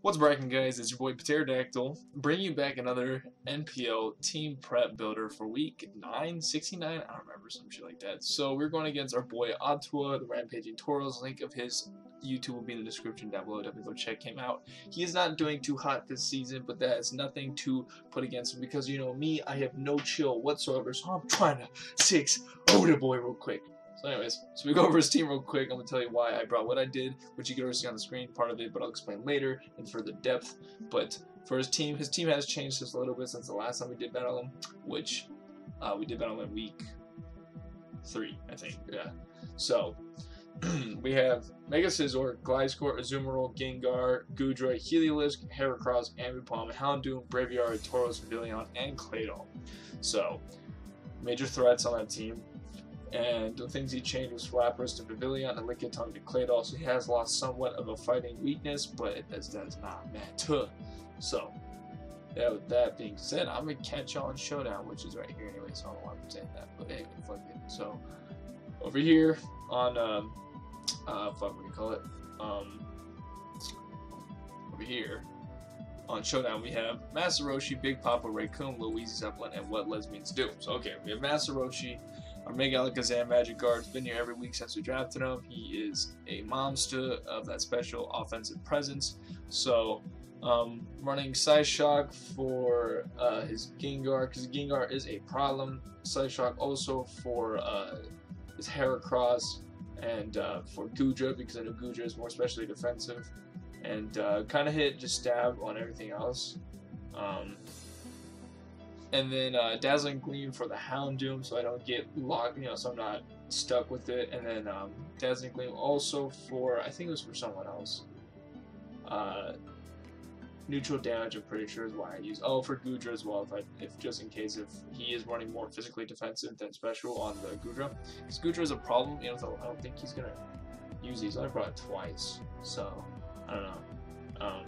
What's breaking, guys? It's your boy Pateradactle, bringing you back another NPL team prep builder for week 969. I don't remember, some shit like that. So we're going against our boy Ottawa, the Rampaging Toros. Link of his YouTube will be in the description down below. Definitely go check him out. He is not doing too hot this season, but that is nothing to put against him because you know me, I have no chill whatsoever. So I'm trying to 6-0 the boy real quick. So anyways, so we go over his team real quick. I'm going to tell you why I brought what I did, which you can already see on the screen, part of it, but I'll explain later in further depth. But for his team has changed just a little bit since the last time we did battle him, which we did battle him in week 3, I think. Yeah. So we have Mega Scizor, Gliscor, Azumarill, Gengar, Goodra, Heliolisk, Heracross, Ambipom, Houndoom, Braviary, Tauros, Pavilion, and Claydol. So major threats on that team. And the things he changed was Flappers to Pavilion and Lickitung to Claydol, so he has lost somewhat of a fighting weakness, but that is not matter. So, with that being said, I'm going to catch y'all in Showdown, which is right here anyway, so I don't know why I'm saying that, but anyway, fuck it. So, over here on, what do you call it? Over here on Showdown, we have Master Roshi, Big Papa, Raycoon, Louise Zeppelin, and What Lesbians Do. So, okay, we have Master Roshi. Our Mega Alakazam Magic Guard's been here every week since we drafted him. He is a monster of that special offensive presence. So, running Psyshock for his Gengar, because Gengar is a problem. Psyshock also for his Heracross and for Goodra, because I know Goodra is more specially defensive. And kind of hit just stab on everything else. And then Dazzling Gleam for the Houndoom, so I don't get locked, so I'm not stuck with it. And then Dazzling Gleam also for, I think it was for someone else. Neutral damage, I'm pretty sure is why I use. Oh, for Goodra as well, if just in case if he is running more physically defensive than special on the Goodra. Because Goodra is a problem, so I don't think he's gonna use these. I only brought it twice, so I don't know.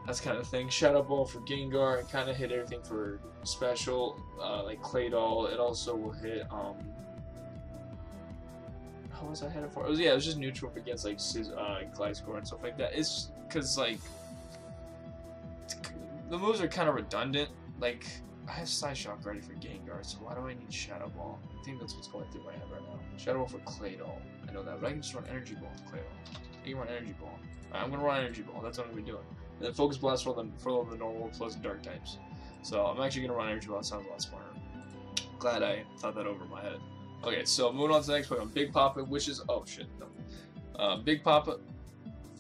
That's kind of thing. Shadow Ball for Gengar, and kind of hit everything for special, like Claydol. It also will hit, how was I headed for? It was just neutral against, like, Gliscor and stuff like that. It's because, like, the moves are kind of redundant. Like, I have Psyshock ready for Gengar, so why do I need Shadow Ball? I think that's what's going through my head right now. Shadow Ball for Claydol. I know that, but I can just run Energy Ball with Claydol. I can run Energy Ball. I'm going to run Energy Ball. That's what I'm going to be doing. And then Focus Blast for all the normal, close, and dark types. So I'm actually going to run Energy Ball. That sounds a lot smarter. Glad I thought that over in my head. Okay, so moving on to the next Pokemon. Big Papa, which is... Oh, shit. No. Big Papa...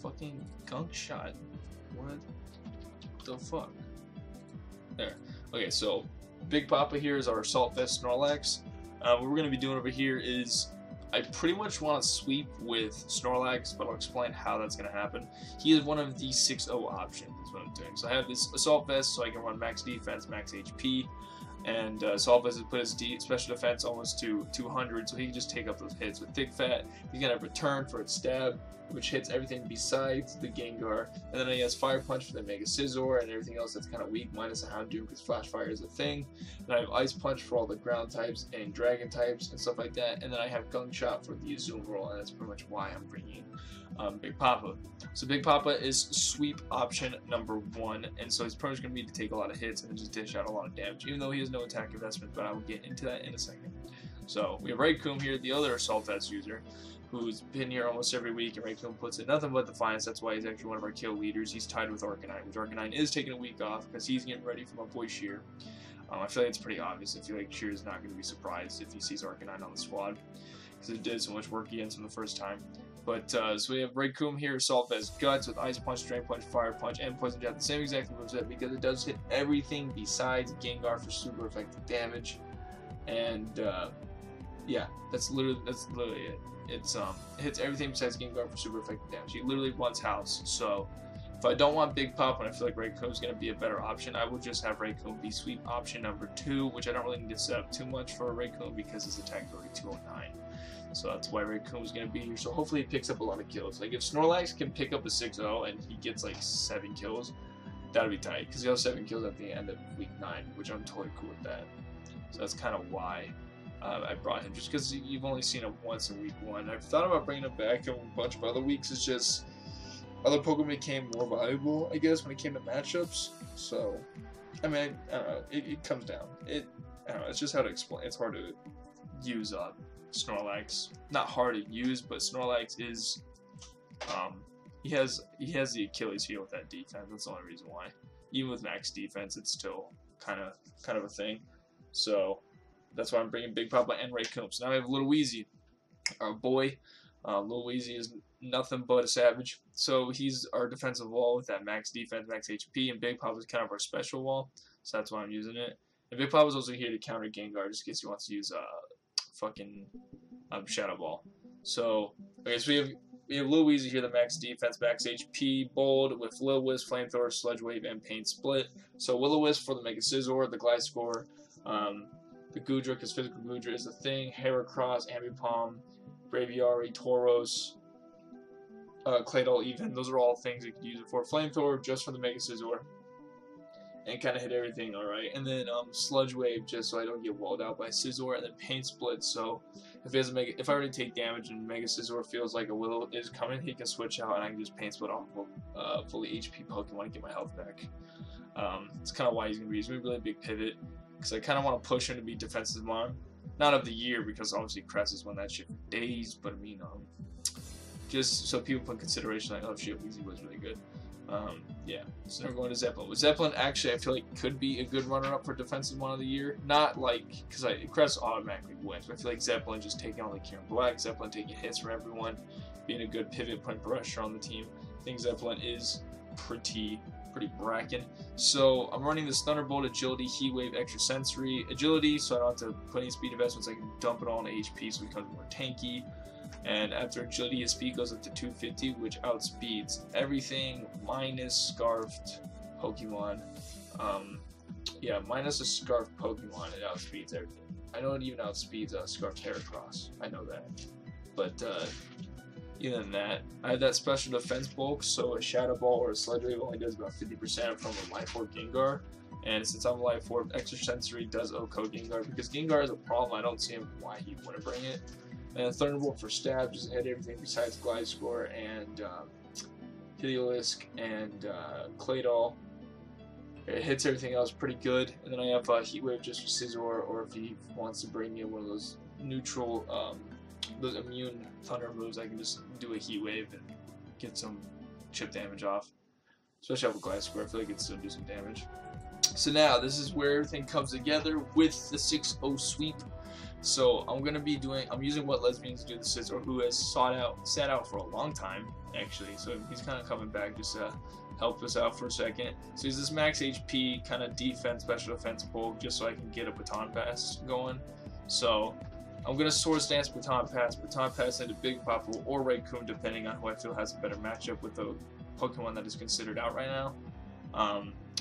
Fucking Gunk Shot. What the fuck? There. Okay, so Big Papa here is our Assault Vest Snorlax. What we're going to be doing over here is... I pretty much want to sweep with Snorlax, but I'll explain how that's going to happen. He is one of the 6-0 options, is what I'm doing. So I have this Assault Vest, so I can run max defense, max HP, and Assault Vest has put his special defense almost to 200, so he can just take up those hits. With Thick Fat, he's going to have Return for its stab, which hits everything besides the Gengar, and then he has Fire Punch for the Mega Scizor and everything else that's kind of weak, minus the Houndoom, because Flash Fire is a thing. Then I have Ice Punch for all the ground types and dragon types and stuff like that, and then I have Gunk Shot for the Azumarill, and that's pretty much why I'm bringing Big Papa. So Big Papa is sweep option number 1, and so he's pretty much going to need to take a lot of hits and just dish out a lot of damage, even though he has no attack investment, but I will get into that in a second. So we have Raycoon here, the other Assault Vest user, who's been here almost every week, and Raycoon puts in nothing but Defiance. That's why he's actually one of our kill leaders. He's tied with Arcanine, which Arcanine is taking a week off because he's getting ready for my boy Sheer. I feel like it's pretty obvious. I feel like Sheer is not going to be surprised if he sees Arcanine on the squad, because it did so much work against him the first time. But, so we have Raycoon here, Assault Vest Guts with Ice Punch, Drain Punch, Fire Punch, and Poison Jab. The same exact moveset, because it does hit everything besides Gengar for super effective damage. And, yeah, that's literally it. It hits everything besides Gengar for super effective damage. He literally runs house. So if I don't want Big Pop and I feel like Raycoon is going to be a better option, I will just have Raycoon be sweep option number 2, which I don't really need to set up too much for Raycoon because his attack is already 209. So that's why Raycoon is going to be here. So hopefully he picks up a lot of kills. Like if Snorlax can pick up a 6-0 and he gets like 7 kills, that'll be tight. Because he'll have 7 kills at the end of week 9, which I'm totally cool with that. So that's kind of why I brought him, just because you've only seen him once in week 1. I've thought about bringing him back in a bunch of other weeks. It's just other Pokemon became more valuable, I guess, when it came to matchups. So, I mean, I don't know. It comes down. I don't know. It's just how to explain. It's hard to use Snorlax. Not hard to use, but Snorlax is he has the Achilles heel with that defense. That's the only reason why. Even with max defense, it's still kind of a thing. So that's why I'm bringing Big Papa and Raycoon. So now we have Little Weezy, our boy. Little Weezy is nothing but a savage. So he's our defensive wall with that max defense, max HP, and Big Papa is kind of our special wall. So that's why I'm using it. And Big Papa's also here to counter Gengar, just in case he wants to use fucking Shadow Ball. So okay, so we have Lil Weezy here, the max defense, max HP, bold with Will-O-Wisp, Flamethrower, Sludge Wave, and Pain Split. So Will-O-Wisp for the Mega Scizor, the Gliscor, the Goodra, because physical Goodra is a thing, Heracross, Ambipom, Braviary, Tauros, Claydol even. Those are all things you could use it for. Flamethrower just for the Mega Scizor. And kind of hit everything alright. And then Sludge Wave just so I don't get walled out by Scizor. And then Pain Split, so if I already take damage and Mega Scizor feels like a Willow is coming, he can switch out and I can just Pain Split off of fully HP Pokemon and get my health back. It's kind of why he's going to be using a really big pivot. Because I kind of want to push him to be defensive mom. Not of the year, because obviously Crest has won that shit for days. But I mean, just so people put in consideration, like, oh shit, Weezy was really good. Yeah, so now we're going to Zeppelin. With Zeppelin, actually, I feel like could be a good runner-up for Defensive One of the Year. Not like, because Crest automatically wins, but I feel like Zeppelin just taking on like Kieran Black, Zeppelin taking hits from everyone, being a good pivot, putting pressure on the team. I think Zeppelin is pretty bracken. So I'm running this Thunderbolt, Agility, Heat Wave, Extra Sensory, Agility, so I don't have to put any speed investments. I can dump it all into HP, so it becomes more tanky. And after Agility, his speed goes up to 250, which outspeeds everything minus Scarfed Pokemon. Yeah, minus a Scarfed Pokemon, it outspeeds everything. I know it even outspeeds Scarfed Heracross. I know that. But other than that, I have that special defense bulk, so a Shadow Ball or a Sludge Wave only does about 50% from a Life Orb Gengar. And since I'm a Life Orb, Extra Sensory does OHKO Gengar. Because Gengar is a problem, I don't see why he wouldn't bring it. And Thunderbolt for stab, just hit everything besides Gliscor and Heliolisk and Claydol. It hits everything else pretty good. And then I have Heat Wave just for Scizor, or if he wants to bring me one of those neutral, those immune Thunder moves, I can just do a Heat Wave and get some chip damage off. Especially with Gliscor, I feel like it can still do some damage. So now, this is where everything comes together with the 6-0 sweep. So I'm using What Lesbians to do the Scizor, who has sat out for a long time, actually. So he's kind of coming back just to help us out for a second. So he's this max HP, kind of defense, special defense bulk, just so I can get a Baton Pass going. So I'm going to Swords Dance, Baton Pass into Big Papa or Raycoon, depending on who I feel has a better matchup with the Pokemon that is considered out right now.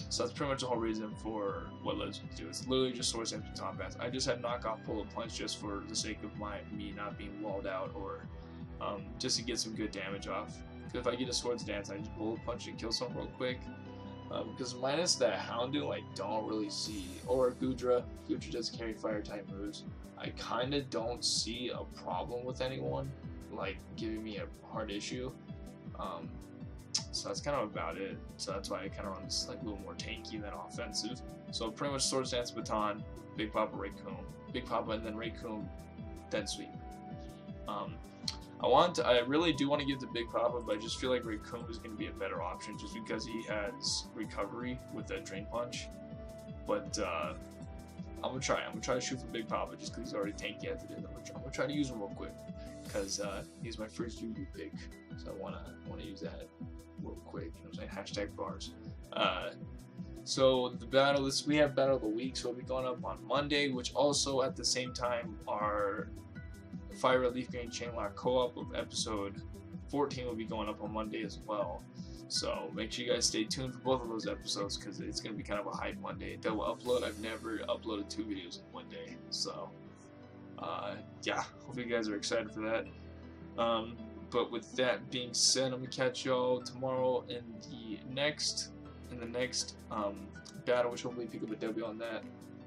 So that's pretty much the whole reason for What Lesbians do. It's literally just Swords Dance, Baton Pass. I just had knockoff Pull Punch just for the sake of me not being walled out, or just to get some good damage off. Because if I get a Swords Dance, I just Pull Punch and kill someone real quick. Because minus that Houndoom, I don't really see, or Goodra does carry fire type moves. I kind of don't see a problem with anyone like giving me a hard issue. So that's kind of about it. So that's why I kind of run this like a little more tanky than offensive. So pretty much Swords Dance, Baton, Big Papa, Raycoon, Big Papa, and then Raycoon, then Sweep. I really do want to give to Big Papa, but I just feel like Raycoon is going to be a better option just because he has recovery with that Drain Punch. But I'm gonna try to shoot for Big Papa just because he's already tanky as it is. I'm gonna try to use him real quick because he's my first Yu-Gi pick, so I wanna use that real quick. You know what I'm saying? #bars. So the battle we have Battle of the Week, so it'll be going up on Monday, which also at the same time our Fire Red Leaf Green Chainlock co-op of episode 14 will be going up on Monday as well. So make sure you guys stay tuned for both of those episodes because it's going to be kind of a hype Monday. Double upload. I've never uploaded 2 videos in one day. So yeah, hope you guys are excited for that. But with that being said, I'm going to catch y'all tomorrow in the next battle, which hopefully pick up a W on that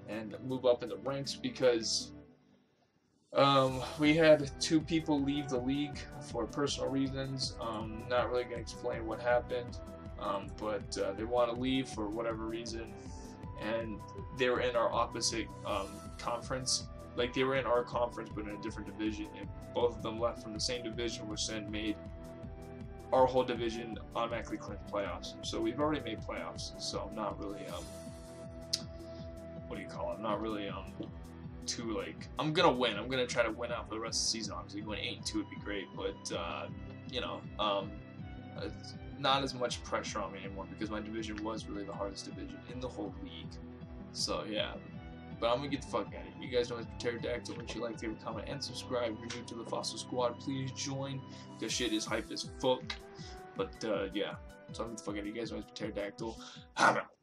and move up in the ranks because We had 2 people leave the league for personal reasons. Not really gonna explain what happened, but they want to leave for whatever reason, and they were in our opposite conference. Like they were in our conference, but in a different division, and both of them left from the same division, which then made our whole division automatically clinch playoffs. So we've already made playoffs. So I'm not really what do you call it? I'm not really too like I'm gonna win. I'm gonna try to win out for the rest of the season. Obviously, going 8-2 would be great, but you know, not as much pressure on me anymore because my division was really the hardest division in the whole league. So yeah. But I'm gonna get the fuck out of here. You guys know it's Pateradactle. Make sure you like, favorite, comment, and subscribe. If you're new to the Fossil Squad, please join. Because shit is hype as fuck. But yeah. So I'm gonna get the fuck out of here. You guys know it's Pateradactle. I'm out.